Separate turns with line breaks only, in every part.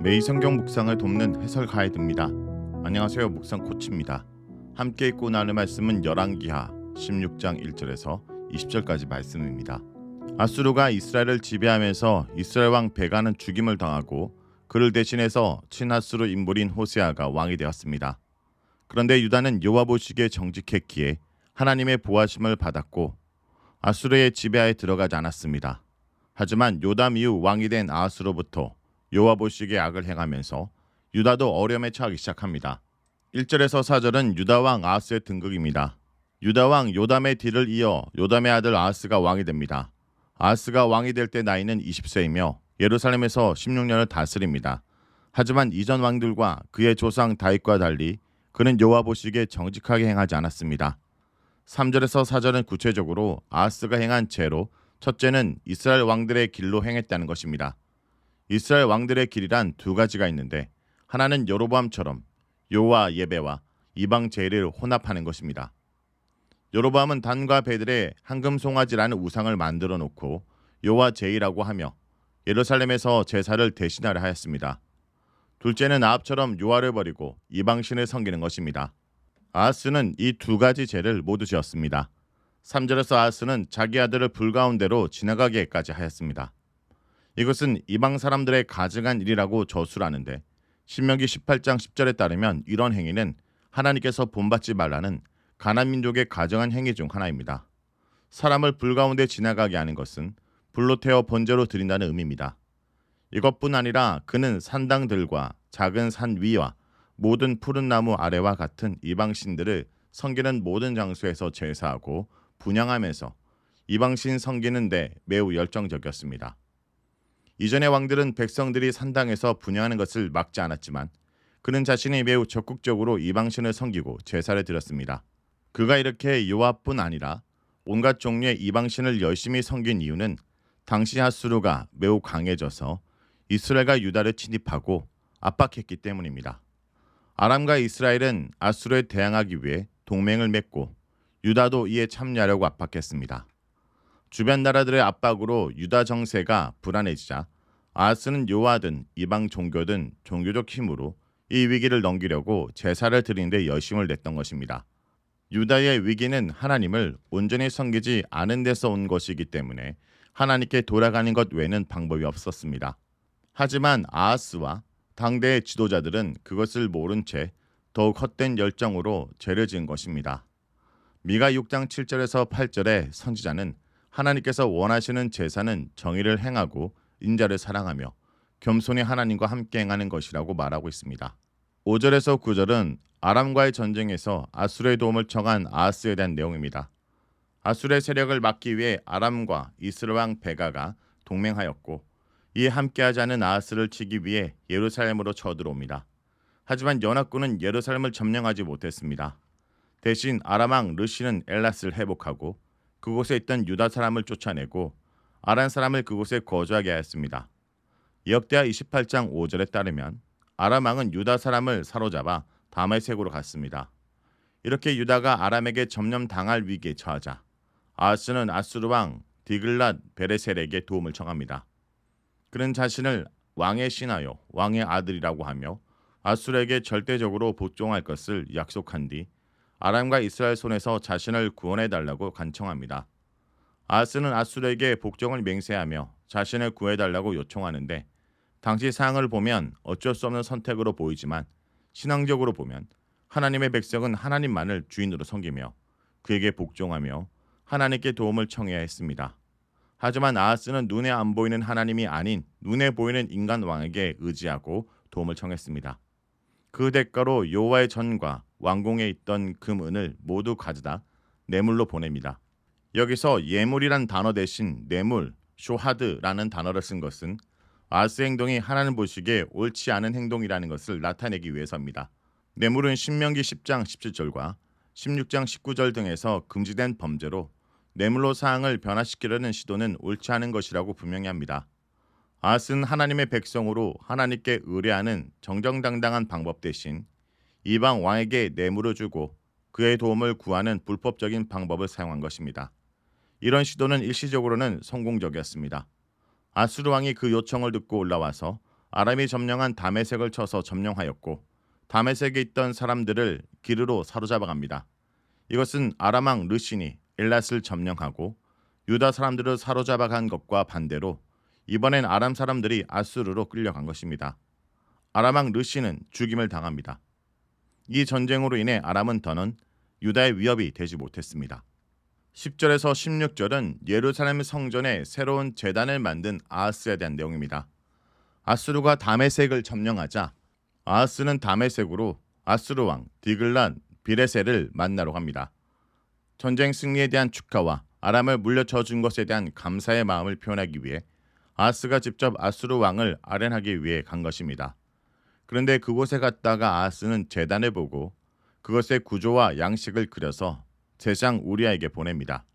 매일 성경 묵상을 돕는 해설 가이드입니다. 안녕하세요. 묵상 코치입니다. 함께 읽고 나눌 말씀은 열왕기하 16장 1절에서 20절까지 말씀입니다. 아수르가 이스라엘을 지배하면서 이스라엘 왕 베가는 죽임을 당하고 그를 대신해서 친아수르 인물인 호세아가 왕이 되었습니다. 그런데 유다는 여호와 보시기에 정직했기에 하나님의 보호하심을 받았고 아수르의 지배하에 들어가지 않았습니다. 하지만 요담 이후 왕이 된 아하스로부터 여호와 보시기에 악을 행하면서 유다도 어려움에 처하기 시작합니다. 1절에서 4절은 유다 왕 아하스의 등극입니다. 유다 왕 요담의 뒤를 이어 요담의 아들 아하스가 왕이 됩니다. 아하스가 왕이 될 때 나이는 20세이며 예루살렘에서 16년을 다스립니다. 하지만 이전 왕들과 그의 조상 다윗과 달리 그는 여호와 보시기에 정직하게 행하지 않았습니다. 3절에서 4절은 구체적으로 아하스가 행한 죄로 첫째는 이스라엘 왕들의 길로 행했다는 것입니다. 이스라엘 왕들의 길이란 두 가지가 있는데 하나는 여로보암처럼 여호와 예배와 이방 제일을 혼합하는 것입니다. 여로보암은 단과 베들의 황금 송아지라는 우상을 만들어 놓고 여호와 제일이라고 하며 예루살렘에서 제사를 대신하려 하였습니다. 둘째는 아합처럼 여호와를 버리고 이방신을 섬기는 것입니다. 아하스는 이 두 가지 죄를 모두 지었습니다. 3절에서 아하스는 자기 아들을 불 가운데로 지나가게까지 하였습니다. 이것은 이방 사람들의 가증한 일이라고 저술하는데 신명기 18장 10절에 따르면 이런 행위는 하나님께서 본받지 말라는 가나안 민족의 가증한 행위 중 하나입니다. 사람을 불 가운데 지나가게 하는 것은 불로 태워 번제로 드린다는 의미입니다. 이것뿐 아니라 그는 산당들과 작은 산 위와 모든 푸른 나무 아래와 같은 이방신들을 섬기는 모든 장소에서 제사하고 분향하면서 이방신 섬기는 데 매우 열정적이었습니다. 이전의 왕들은 백성들이 산당에서 분향하는 것을 막지 않았지만 그는 자신이 매우 적극적으로 이방신을 섬기고 제사를 드렸습니다. 그가 이렇게 여호와뿐 아니라 온갖 종류의 이방신을 열심히 섬긴 이유는 당시 하수르가 매우 강해져서 이스라엘과 유다를 침입하고 압박했기 때문입니다. 아람과 이스라엘은 아수르에 대항하기 위해 동맹을 맺고 유다도 이에 참여하려고 압박했습니다. 주변 나라들의 압박으로 유다 정세가 불안해지자 아하스는 여호와든 이방 종교든 종교적 힘으로 이 위기를 넘기려고 제사를 드리는 데 열심을 냈던 것입니다. 유다의 위기는 하나님을 온전히 섬기지 않은 데서 온 것이기 때문에 하나님께 돌아가는 것 외에는 방법이 없었습니다. 하지만 아하스와 당대의 지도자들은 그것을 모른 채 더욱 헛된 열정으로 죄를 지은 것입니다. 미가 6장 7절에서 8절에 선지자는 하나님께서 원하시는 제사는 정의를 행하고 인자를 사랑하며 겸손히 하나님과 함께 행하는 것이라고 말하고 있습니다. 5절에서 9절은 아람과의 전쟁에서 아수르의 도움을 청한 아하스에 대한 내용입니다. 아수르의 세력을 막기 위해 아람과 이스라엘 왕 베가가 동맹하였고 이에 함께하지 않은 아하스를 치기 위해 예루살렘으로 쳐들어옵니다. 하지만 연합군은 예루살렘을 점령하지 못했습니다. 대신 아람 왕 르시는 엘라스를 회복하고 그곳에 있던 유다 사람을 쫓아내고 아란 사람을 그곳에 거주하게 하였습니다. 역대하 28장 5절에 따르면 아람 왕은 유다 사람을 사로잡아 다메섹으로 갔습니다. 이렇게 유다가 아람에게 점령당할 위기에 처하자 아하스는 아수르 왕 디글랏 베레셀에게 도움을 청합니다. 그는 자신을 왕의 신하요 왕의 아들이라고 하며 아수르에게 절대적으로 복종할 것을 약속한 뒤 아람과 이스라엘 손에서 자신을 구원해달라고 간청합니다. 아하스는 아수르에게 복종을 맹세하며 자신을 구해달라고 요청하는데 당시 상황을 보면 어쩔 수 없는 선택으로 보이지만 신앙적으로 보면 하나님의 백성은 하나님만을 주인으로 섬기며 그에게 복종하며 하나님께 도움을 청해야 했습니다. 하지만 아하스는 눈에 안 보이는 하나님이 아닌 눈에 보이는 인간 왕에게 의지하고 도움을 청했습니다. 그 대가로 여호와의 전과 왕궁에 있던 금 은을 모두 가져다 뇌물로 보냅니다. 여기서 예물이란 단어 대신 뇌물, 쇼하드라는 단어를 쓴 것은 아하스 행동이 하나님 보시기에 옳지 않은 행동이라는 것을 나타내기 위해서입니다. 뇌물은 신명기 10장 17절과 16장 19절 등에서 금지된 범죄로 뇌물로 사항을 변화시키려는 시도는 옳지 않은 것이라고 분명히 합니다. 아하스는 하나님의 백성으로 하나님께 의뢰하는 정정당당한 방법 대신 이방 왕에게 뇌물을 주고 그의 도움을 구하는 불법적인 방법을 사용한 것입니다. 이런 시도는 일시적으로는 성공적이었습니다. 아수르 왕이 그 요청을 듣고 올라와서 아람이 점령한 다메섹을 쳐서 점령하였고 다메섹에 있던 사람들을 기르로 사로잡아갑니다. 이것은 아람 왕 르신이 엘랏을 점령하고 유다 사람들을 사로잡아간 것과 반대로 이번엔 아람 사람들이 아수르로 끌려간 것입니다. 아람 왕 르신은 죽임을 당합니다. 이 전쟁으로 인해 아람은 더는 유다의 위협이 되지 못했습니다. 10절에서 16절은 예루살렘 성전에 새로운 제단을 만든 아하스에 대한 내용입니다. 아수르가 다메섹을 점령하자 아하스는 다메섹으로 아수르 왕 디글랏 비레셀을 만나러 갑니다. 전쟁 승리에 대한 축하와 아람을 물려쳐 준 것에 대한 감사의 마음을 표현하기 위해 아하스가 직접 아수르 왕을 아련하기 위해 간 것입니다. 그런데 그곳에 갔다가 아하스는 제단을 보고 그것의 구조와 양식을 그려서 제사장 우리아에게 보냅니다.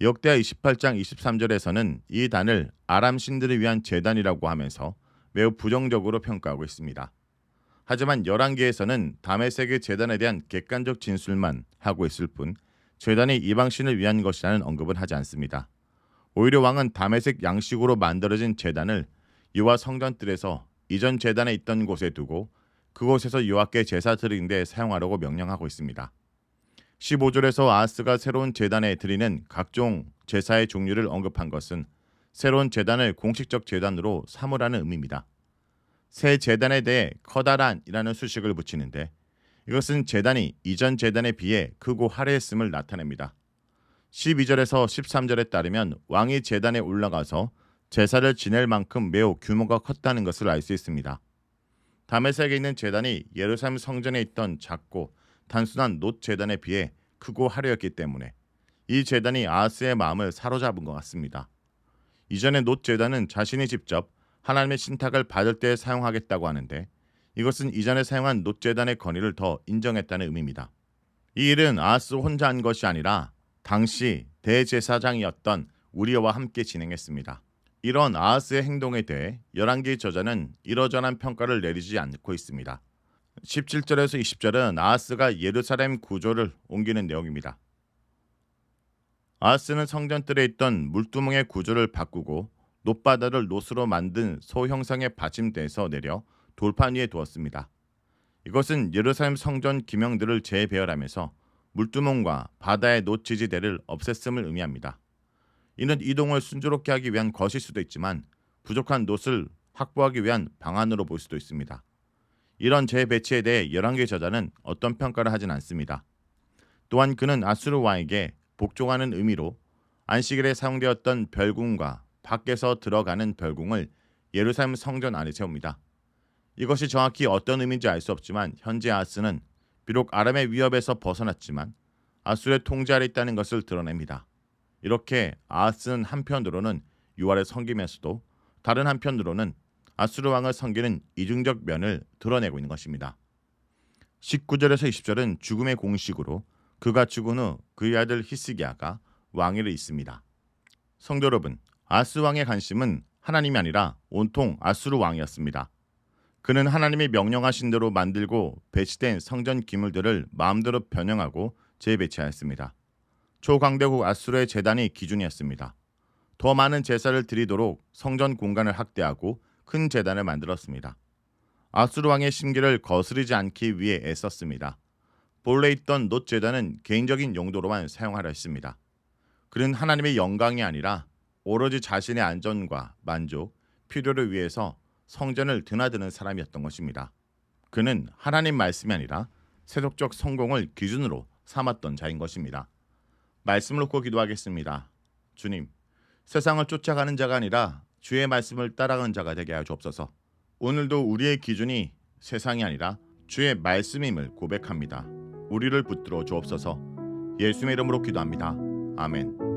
역대하 28장 23절에서는 이 단을 아람 신들을 위한 제단이라고 하면서 매우 부정적으로 평가하고 있습니다. 하지만 열왕기에서는 다메섹의 제단에 대한 객관적 진술만 하고 있을 뿐 제단이 이방신을 위한 것이라는 언급은 하지 않습니다. 오히려 왕은 다메섹 양식으로 만들어진 제단을 여호와 성전뜰에서 이전 제단에 있던 곳에 두고 그곳에서 여호와께 제사 드리는 데 사용하라고 명령하고 있습니다. 15절에서 아하스가 새로운 제단에 드리는 각종 제사의 종류를 언급한 것은 새로운 제단을 공식적 제단으로 삼으라는 의미입니다. 새 제단에 대해 커다란이라는 수식을 붙이는데 이것은 제단이 이전 제단에 비해 크고 화려했음을 나타냅니다. 12절에서 13절에 따르면 왕이 제단에 올라가서 제사를 지낼 만큼 매우 규모가 컸다는 것을 알 수 있습니다. 다메섹에 있는 제단이 예루살렘 성전에 있던 작고 단순한 놋 제단에 비해 크고 화려했기 때문에 이 제단이 아하스의 마음을 사로잡은 것 같습니다. 이전의 놋 제단은 자신이 직접 하나님의 신탁을 받을 때 사용하겠다고 하는데 이것은 이전에 사용한 놋 제단의 권위를 더 인정했다는 의미입니다. 이 일은 아하스 혼자 한 것이 아니라 당시 대제사장이었던 우리아와 함께 진행했습니다. 이런 아하스의 행동에 대해 열왕기 저자는 이러저러한 평가를 내리지 않고 있습니다. 17절에서 20절은 아하스가 예루살렘 구조를 옮기는 내용입니다. 아하스는 성전뜰에 있던 물두멍의 구조를 바꾸고 놋바다를 놋으로 만든 소형상의 받침대에서 내려 돌판 위에 두었습니다. 이것은 예루살렘 성전 기명들을 재배열하면서 물두멍과 바다의 놋 지지대를 없앴음을 의미합니다. 이는 이동을 순조롭게 하기 위한 것일 수도 있지만 부족한 놋을 확보하기 위한 방안으로 볼 수도 있습니다. 이런 재배치에 대해 열왕기 저자는 어떤 평가를 하진 않습니다. 또한 그는 아수르 왕에게 복종하는 의미로 안식일에 사용되었던 별궁과 밖에서 들어가는 별궁을 예루살렘 성전 안에 세웁니다. 이것이 정확히 어떤 의미인지 알 수 없지만 현재 아하스는 비록 아람의 위협에서 벗어났지만 아수르의 통제 아래 있다는 것을 드러냅니다. 이렇게 아하스는 한편으로는 유아를 섬기면서도 다른 한편으로는 아수르 왕을 섬기는 이중적 면을 드러내고 있는 것입니다. 19절에서 20절은 죽음의 공식으로 그가 죽은 후 그의 아들 히스기야가 왕위를 잇습니다. 성도 여러분, 아하스 왕의 관심은 하나님이 아니라 온통 아수르 왕이었습니다. 그는 하나님이 명령하신 대로 만들고 배치된 성전 기물들을 마음대로 변형하고 재배치하였습니다. 초강대국 아수르의 제단이 기준이었습니다. 더 많은 제사를 드리도록 성전 공간을 확대하고 큰 제단을 만들었습니다. 아수르 왕의 심기를 거스르지 않기 위해 애썼습니다. 본래 있던 놋 제단은 개인적인 용도로만 사용하려 했습니다. 그는 하나님의 영광이 아니라 오로지 자신의 안전과 만족, 필요를 위해서 성전을 드나드는 사람이었던 것입니다. 그는 하나님 말씀이 아니라 세속적 성공을 기준으로 삼았던 자인 것입니다. 말씀을 놓고 기도하겠습니다. 주님, 세상을 쫓아가는 자가 아니라 주의 말씀을 따라가는 자가 되게 하여 주옵소서. 오늘도 우리의 기준이 세상이 아니라 주의 말씀임을 고백합니다. 우리를 붙들어 주옵소서. 예수의 이름으로 기도합니다. 아멘.